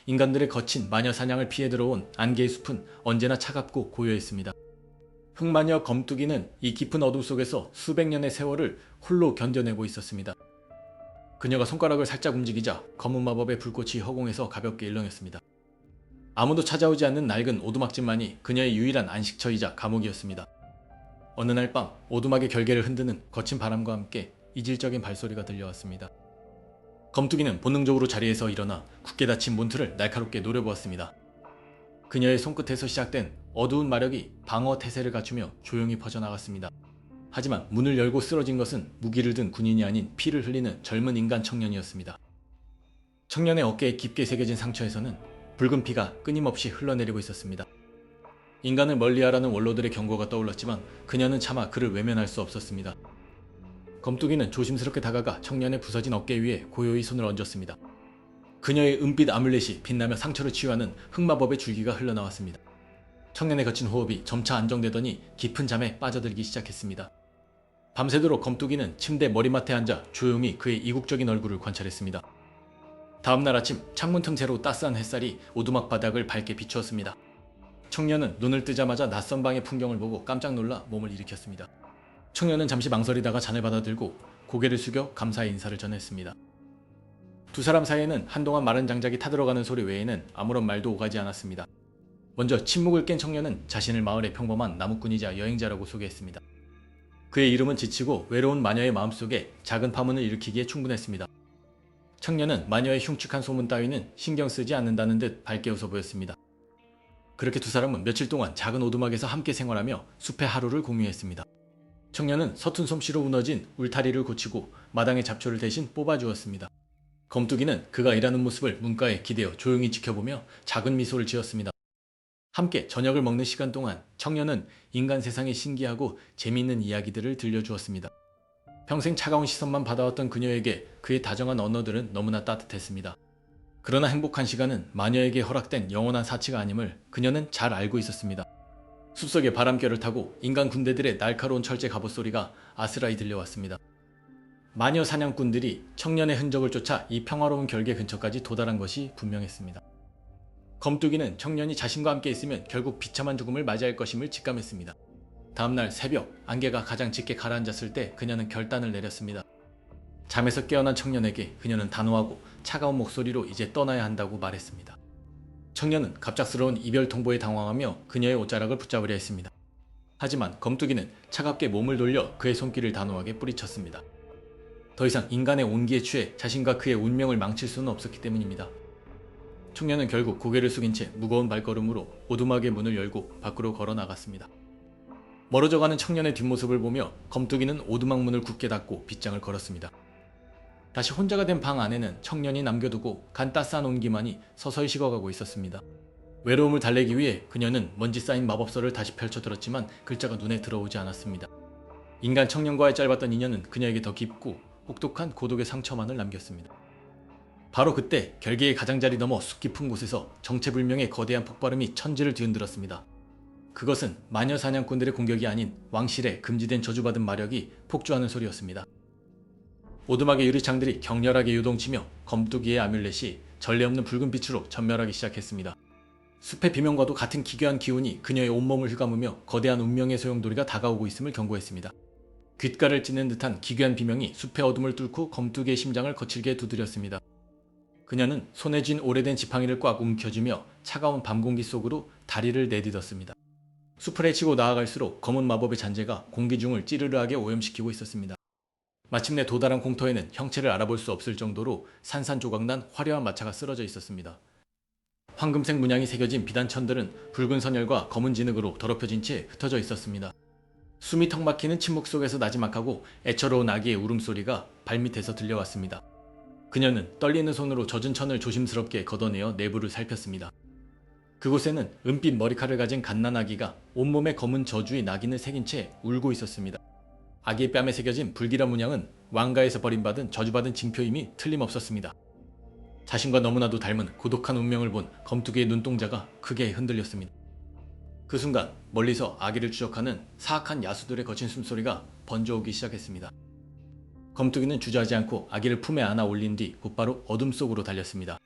인간들의 거친 마녀 사냥을 피해 들어온 안개의 숲은 언제나 차갑고 고요했습니다. 흑마녀 검뚜기는 이 깊은 어둠 속에서 수백 년의 세월을 홀로 견뎌내고 있었습니다. 그녀가 손가락을 살짝 움직이자 검은 마법의 불꽃이 허공에서 가볍게 일렁였습니다. 아무도 찾아오지 않는 낡은 오두막집만이 그녀의 유일한 안식처이자 감옥이었습니다. 어느 날 밤 오두막의 결계를 흔드는 거친 바람과 함께 이질적인 발소리가 들려왔습니다. 검뚜기는 본능적으로 자리에서 일어나 굳게 닫힌 문틀을 날카롭게 노려보았습니다. 그녀의 손끝에서 시작된 어두운 마력이 방어 태세를 갖추며 조용히 퍼져나갔습니다. 하지만 문을 열고 쓰러진 것은 무기를 든 군인이 아닌 피를 흘리는 젊은 인간 청년이었습니다. 청년의 어깨에 깊게 새겨진 상처에서는 붉은 피가 끊임없이 흘러내리고 있었습니다. 인간을 멀리하라는 원로들의 경고가 떠올랐지만 그녀는 차마 그를 외면할 수 없었습니다. 검뚜기는 조심스럽게 다가가 청년의 부서진 어깨 위에 고요히 손을 얹었습니다. 그녀의 은빛 아물렛이 빛나며 상처를 치유하는 흑마법의 줄기가 흘러나왔습니다. 청년의 거친 호흡이 점차 안정되더니 깊은 잠에 빠져들기 시작했습니다. 밤새도록 검뚜기는 침대 머리맡에 앉아 조용히 그의 이국적인 얼굴을 관찰했습니다. 다음날 아침 창문 틈새로 따스한 햇살이 오두막 바닥을 밝게 비추었습니다. 청년은 눈을 뜨자마자 낯선 방의 풍경을 보고 깜짝 놀라 몸을 일으켰습니다. 청년은 잠시 망설이다가 잔을 받아들고 고개를 숙여 감사의 인사를 전했습니다. 두 사람 사이에는 한동안 마른 장작이 타들어가는 소리 외에는 아무런 말도 오가지 않았습니다. 먼저 침묵을 깬 청년은 자신을 마을의 평범한 나무꾼이자 여행자라고 소개했습니다. 그의 이름은 지치고 외로운 마녀의 마음속에 작은 파문을 일으키기에 충분했습니다. 청년은 마녀의 흉측한 소문 따위는 신경 쓰지 않는다는 듯 밝게 웃어 보였습니다. 그렇게 두 사람은 며칠 동안 작은 오두막에서 함께 생활하며 숲의 하루를 공유했습니다. 청년은 서툰 솜씨로 무너진 울타리를 고치고 마당의 잡초를 대신 뽑아주었습니다. 검뚜기는 그가 일하는 모습을 문가에 기대어 조용히 지켜보며 작은 미소를 지었습니다. 함께 저녁을 먹는 시간 동안 청년은 인간 세상의 신기하고 재미있는 이야기들을 들려주었습니다. 평생 차가운 시선만 받아왔던 그녀에게 그의 다정한 언어들은 너무나 따뜻했습니다. 그러나 행복한 시간은 마녀에게 허락된 영원한 사치가 아님을 그녀는 잘 알고 있었습니다. 숲속의 바람결을 타고 인간 군대들의 날카로운 철제 갑옷 소리가 아스라이 들려왔습니다. 마녀 사냥꾼들이 청년의 흔적을 쫓아 이 평화로운 결계 근처까지 도달한 것이 분명했습니다. 검뚜기는 청년이 자신과 함께 있으면 결국 비참한 죽음을 맞이할 것임을 직감했습니다. 다음날 새벽 안개가 가장 짙게 가라앉았을 때 그녀는 결단을 내렸습니다. 잠에서 깨어난 청년에게 그녀는 단호하고 차가운 목소리로 이제 떠나야 한다고 말했습니다. 청년은 갑작스러운 이별 통보에 당황하며 그녀의 옷자락을 붙잡으려 했습니다. 하지만 검뚜기는 차갑게 몸을 돌려 그의 손길을 단호하게 뿌리쳤습니다. 더 이상 인간의 온기에 취해 자신과 그의 운명을 망칠 수는 없었기 때문입니다. 청년은 결국 고개를 숙인 채 무거운 발걸음으로 오두막의 문을 열고 밖으로 걸어 나갔습니다. 멀어져가는 청년의 뒷모습을 보며 검뚜기는 오두막 문을 굳게 닫고 빗장을 걸었습니다. 다시 혼자가 된 방 안에는 청년이 남겨두고 간 따스한 온기만이 서서히 식어가고 있었습니다. 외로움을 달래기 위해 그녀는 먼지 쌓인 마법서를 다시 펼쳐들었지만 글자가 눈에 들어오지 않았습니다. 인간 청년과의 짧았던 인연은 그녀에게 더 깊고 혹독한 고독의 상처만을 남겼습니다. 바로 그때 결계의 가장자리 넘어 숲 깊은 곳에서 정체불명의 거대한 폭발음이 천지를 뒤흔들었습니다. 그것은 마녀 사냥꾼들의 공격이 아닌 왕실의 금지된 저주받은 마력이 폭주하는 소리였습니다. 오두막의 유리창들이 격렬하게 요동치며 검뚜기의 아뮬렛이 전례 없는 붉은 빛으로 전멸하기 시작했습니다. 숲의 비명과도 같은 기괴한 기운이 그녀의 온몸을 휘감으며 거대한 운명의 소용돌이가 다가오고 있음을 경고했습니다. 귓가를 찢는 듯한 기괴한 비명이 숲의 어둠을 뚫고 검뚜기의 심장을 거칠게 두드렸습니다. 그녀는 손에 쥔 오래된 지팡이를 꽉 움켜쥐며 차가운 밤 공기 속으로 다리를 내딛었습니다. 숲을 헤치고 나아갈수록 검은 마법의 잔재가 공기 중을 찌르르하게 오염시키고 있었습니다. 마침내 도달한 공터에는 형체를 알아볼 수 없을 정도로 산산조각난 화려한 마차가 쓰러져 있었습니다. 황금색 문양이 새겨진 비단천들은 붉은 선열과 검은 진흙으로 더럽혀진 채 흩어져 있었습니다. 숨이 턱 막히는 침묵 속에서 나지막하고 애처로운 아기의 울음소리가 발밑에서 들려왔습니다. 그녀는 떨리는 손으로 젖은 천을 조심스럽게 걷어내어 내부를 살폈습니다. 그곳에는 은빛 머리칼을 가진 갓난아기가 온몸에 검은 저주의 낙인을 새긴 채 울고 있었습니다. 아기의 뺨에 새겨진 불길한 문양은 왕가에서 버림받은 저주받은 징표임이 틀림없었습니다. 자신과 너무나도 닮은 고독한 운명을 본 검투기의 눈동자가 크게 흔들렸습니다. 그 순간 멀리서 아기를 추적하는 사악한 야수들의 거친 숨소리가 번져오기 시작했습니다. 검투기는 주저하지 않고 아기를 품에 안아 올린 뒤 곧바로 어둠 속으로 달렸습니다.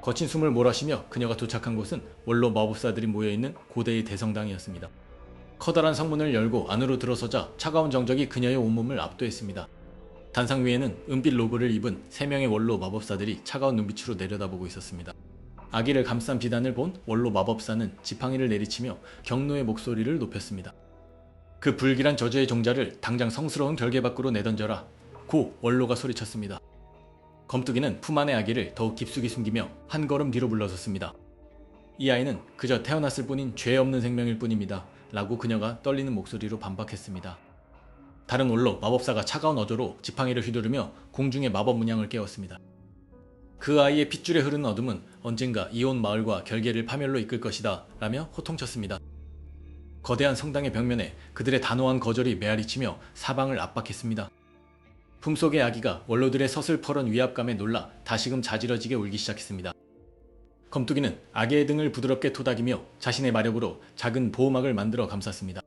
거친 숨을 몰아쉬며 그녀가 도착한 곳은 원로 마법사들이 모여있는 고대의 대성당이었습니다. 커다란 성문을 열고 안으로 들어서자 차가운 정적이 그녀의 온몸을 압도했습니다. 단상 위에는 은빛 로브를 입은 3명의 원로 마법사들이 차가운 눈빛으로 내려다보고 있었습니다. 아기를 감싼 비단을 본 원로 마법사는 지팡이를 내리치며 경노의 목소리를 높였습니다. 그 불길한 저주의 종자를 당장 성스러운 결계 밖으로 내던져라. 고 원로가 소리쳤습니다. 검뚜기는 품 안의 아기를 더욱 깊숙이 숨기며 한 걸음 뒤로 물러섰습니다. 이 아이는 그저 태어났을 뿐인 죄 없는 생명일 뿐입니다. 라고 그녀가 떨리는 목소리로 반박했습니다. 다른 원로 마법사가 차가운 어조로 지팡이를 휘두르며 공중의 마법 문양을 깨웠습니다. 그 아이의 핏줄에 흐르는 어둠은 언젠가 이 온 마을과 결계를 파멸로 이끌 것이다 라며 호통쳤습니다. 거대한 성당의 벽면에 그들의 단호한 거절이 메아리치며 사방을 압박했습니다. 품속의 아기가 원로들의 서슬퍼런 위압감에 놀라 다시금 자지러지게 울기 시작했습니다. 검뚜기는 아기의 등을 부드럽게 토닥이며 자신의 마력으로 작은 보호막을 만들어 감쌌습니다.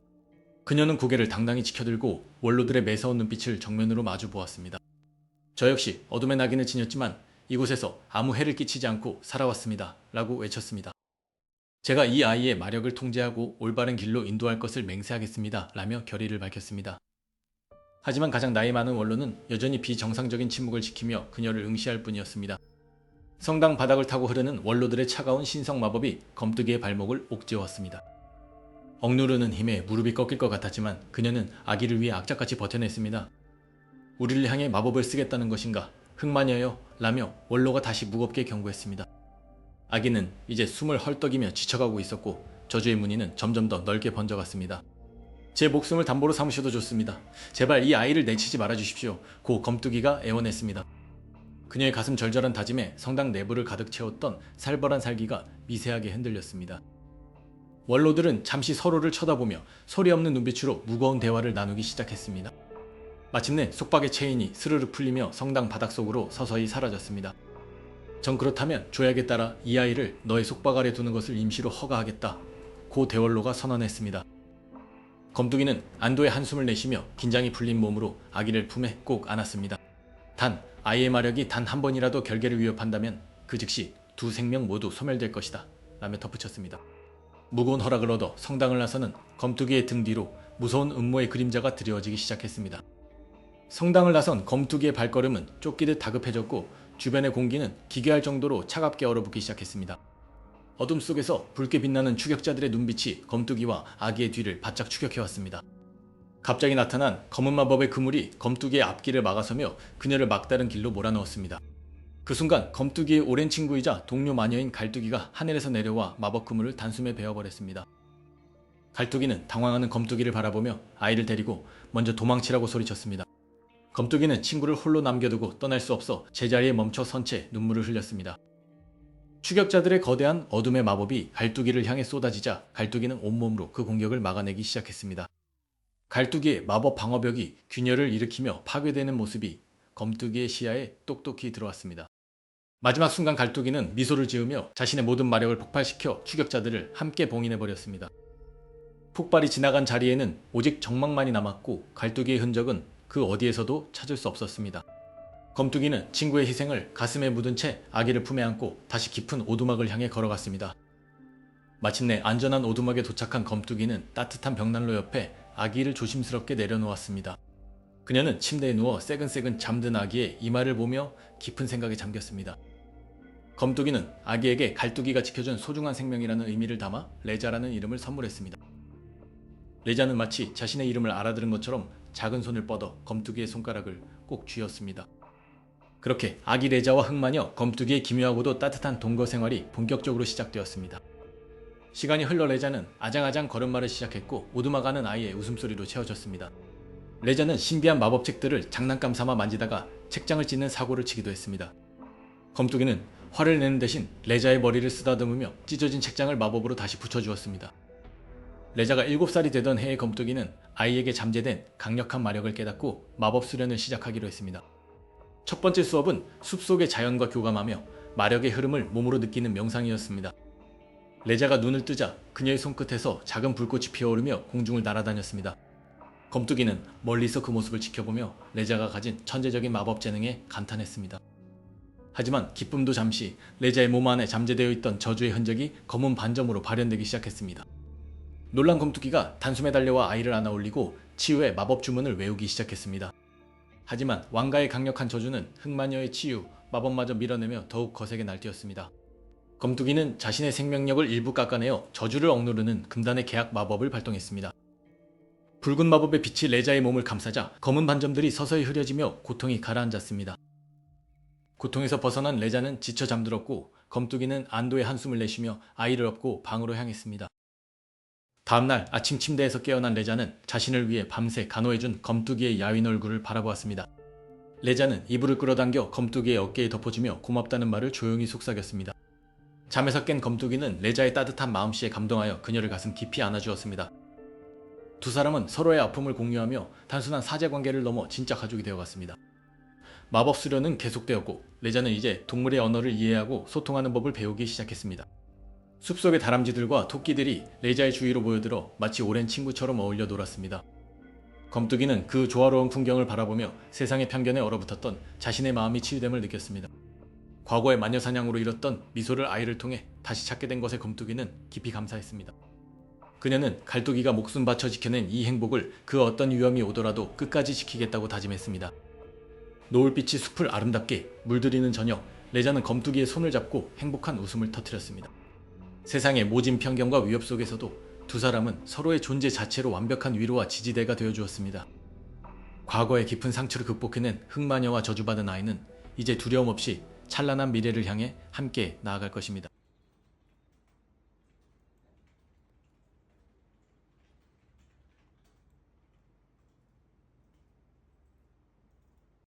그녀는 고개를 당당히 치켜들고 원로들의 매서운 눈빛을 정면으로 마주 보았습니다. 저 역시 어둠의 낙인을 지녔지만 이곳에서 아무 해를 끼치지 않고 살아왔습니다. 라고 외쳤습니다. 제가 이 아이의 마력을 통제하고 올바른 길로 인도할 것을 맹세하겠습니다. 라며 결의를 밝혔습니다. 하지만 가장 나이 많은 원로는 여전히 비정상적인 침묵을 지키며 그녀를 응시할 뿐이었습니다. 성당 바닥을 타고 흐르는 원로들의 차가운 신성 마법이 검뚜기의 발목을 옥죄었습니다. 억누르는 힘에 무릎이 꺾일 것 같았지만 그녀는 아기를 위해 악착같이 버텨냈습니다. 우리를 향해 마법을 쓰겠다는 것인가? 흑마녀여 라며 원로가 다시 무겁게 경고했습니다. 아기는 이제 숨을 헐떡이며 지쳐가고 있었고 저주의 무늬는 점점 더 넓게 번져갔습니다. 제 목숨을 담보로 삼으셔도 좋습니다. 제발 이 아이를 내치지 말아주십시오. 고 검뚜기가 애원했습니다. 그녀의 가슴 절절한 다짐에 성당 내부를 가득 채웠던 살벌한 살기가 미세하게 흔들렸습니다. 원로들은 잠시 서로를 쳐다보며 소리 없는 눈빛으로 무거운 대화를 나누기 시작했습니다. 마침내 속박의 체인이 스르르 풀리며 성당 바닥속으로 서서히 사라졌습니다. 전 그렇다면 조약에 따라 이 아이를 너의 속박 아래 두는 것을 임시로 허가하겠다. 고 대원로가 선언했습니다. 검뚜기는 안도의 한숨을 내쉬며 긴장이 풀린 몸으로 아기를 품에 꼭 안았습니다. 단 아이의 마력이 단 한 번이라도 결계를 위협한다면 그 즉시 두 생명 모두 소멸될 것이다. 라며 덧붙였습니다. 무거운 허락을 얻어 성당을 나서는 검뚜기의 등 뒤로 무서운 음모의 그림자가 드리워지기 시작했습니다. 성당을 나선 검뚜기의 발걸음은 쫓기듯 다급해졌고 주변의 공기는 기괴할 정도로 차갑게 얼어붙기 시작했습니다. 어둠 속에서 붉게 빛나는 추격자들의 눈빛이 검뚜기와 아기의 뒤를 바짝 추격해왔습니다. 갑자기 나타난 검은 마법의 그물이 검뚜기의 앞길을 막아서며 그녀를 막다른 길로 몰아넣었습니다. 그 순간 검뚜기의 오랜 친구이자 동료 마녀인 갈뚜기가 하늘에서 내려와 마법 그물을 단숨에 베어버렸습니다. 갈뚜기는 당황하는 검뚜기를 바라보며 아이를 데리고 먼저 도망치라고 소리쳤습니다. 검뚜기는 친구를 홀로 남겨두고 떠날 수 없어 제자리에 멈춰 선 채 눈물을 흘렸습니다. 추격자들의 거대한 어둠의 마법이 갈뚜기를 향해 쏟아지자 갈뚜기는 온몸으로 그 공격을 막아내기 시작했습니다. 갈뚜기의 마법 방어벽이 균열을 일으키며 파괴되는 모습이 검뚜기의 시야에 똑똑히 들어왔습니다. 마지막 순간 갈뚜기는 미소를 지으며 자신의 모든 마력을 폭발시켜 추격자들을 함께 봉인해버렸습니다. 폭발이 지나간 자리에는 오직 정막만이 남았고 갈뚜기의 흔적은 그 어디에서도 찾을 수 없었습니다. 검뚜기는 친구의 희생을 가슴에 묻은 채 아기를 품에 안고 다시 깊은 오두막을 향해 걸어갔습니다. 마침내 안전한 오두막에 도착한 검뚜기는 따뜻한 벽난로 옆에 아기를 조심스럽게 내려놓았습니다. 그녀는 침대에 누워 새근새근 잠든 아기의 이마를 보며 깊은 생각에 잠겼습니다. 검뚜기는 아기에게 갈뚜기가 지켜준 소중한 생명이라는 의미를 담아 레자라는 이름을 선물했습니다. 레자는 마치 자신의 이름을 알아들은 것처럼 작은 손을 뻗어 검뚜기의 손가락을 꼭 쥐었습니다. 그렇게 아기 레자와 흑마녀 검뚜기의 기묘하고도 따뜻한 동거 생활이 본격적으로 시작되었습니다. 시간이 흘러 레자는 아장아장 걸음마를 시작했고 오두막 안은 아이의 웃음소리로 채워졌습니다. 레자는 신비한 마법책들을 장난감 삼아 만지다가 책장을 찢는 사고를 치기도 했습니다. 검뚜기는 화를 내는 대신 레자의 머리를 쓰다듬으며 찢어진 책장을 마법으로 다시 붙여주었습니다. 레자가 7살이 되던 해의 검뚜기는 아이에게 잠재된 강력한 마력을 깨닫고 마법 수련을 시작하기로 했습니다. 첫 번째 수업은 숲속의 자연과 교감하며 마력의 흐름을 몸으로 느끼는 명상이었습니다. 레자가 눈을 뜨자 그녀의 손끝에서 작은 불꽃이 피어오르며 공중을 날아다녔습니다. 검뚜기는 멀리서 그 모습을 지켜보며 레자가 가진 천재적인 마법 재능에 감탄했습니다. 하지만 기쁨도 잠시 레자의 몸 안에 잠재되어 있던 저주의 흔적이 검은 반점으로 발현되기 시작했습니다. 놀란 검투기가 단숨에 달려와 아이를 안아 올리고 치유의 마법 주문을 외우기 시작했습니다. 하지만 왕가의 강력한 저주는 흑마녀의 치유, 마법마저 밀어내며 더욱 거세게 날뛰었습니다. 검투기는 자신의 생명력을 일부 깎아내어 저주를 억누르는 금단의 계약 마법을 발동했습니다. 붉은 마법의 빛이 레자의 몸을 감싸자 검은 반점들이 서서히 흐려지며 고통이 가라앉았습니다. 고통에서 벗어난 레자는 지쳐 잠들었고 검투기는 안도의 한숨을 내쉬며 아이를 업고 방으로 향했습니다. 다음날 아침 침대에서 깨어난 레자는 자신을 위해 밤새 간호해준 검투기의 야윈 얼굴을 바라보았습니다. 레자는 이불을 끌어당겨 검투기의 어깨에 덮어주며 고맙다는 말을 조용히 속삭였습니다. 잠에서 깬 검투기는 레자의 따뜻한 마음씨에 감동하여 그녀를 가슴 깊이 안아주었습니다. 두 사람은 서로의 아픔을 공유하며 단순한 사제관계를 넘어 진짜 가족이 되어갔습니다. 마법 수련은 계속되었고 레자는 이제 동물의 언어를 이해하고 소통하는 법을 배우기 시작했습니다. 숲속의 다람쥐들과 토끼들이 레자의 주위로 모여들어 마치 오랜 친구처럼 어울려 놀았습니다. 검투기는 그 조화로운 풍경을 바라보며 세상의 편견에 얼어붙었던 자신의 마음이 치유됨을 느꼈습니다. 과거의 마녀사냥으로 잃었던 미소를 아이를 통해 다시 찾게 된 것에 검투기는 깊이 감사했습니다. 그녀는 갈두기가 목숨 바쳐 지켜낸 이 행복을 그 어떤 위험이 오더라도 끝까지 지키겠다고 다짐했습니다. 노을빛이 숲을 아름답게 물들이는 저녁, 레자는 검투기의 손을 잡고 행복한 웃음을 터뜨렸습니다. 세상의 모진 편견과 위협 속에서도 두 사람은 서로의 존재 자체로 완벽한 위로와 지지대가 되어주었습니다. 과거의 깊은 상처를 극복해낸 흑마녀와 저주받은 아이는 이제 두려움 없이 찬란한 미래를 향해 함께 나아갈 것입니다.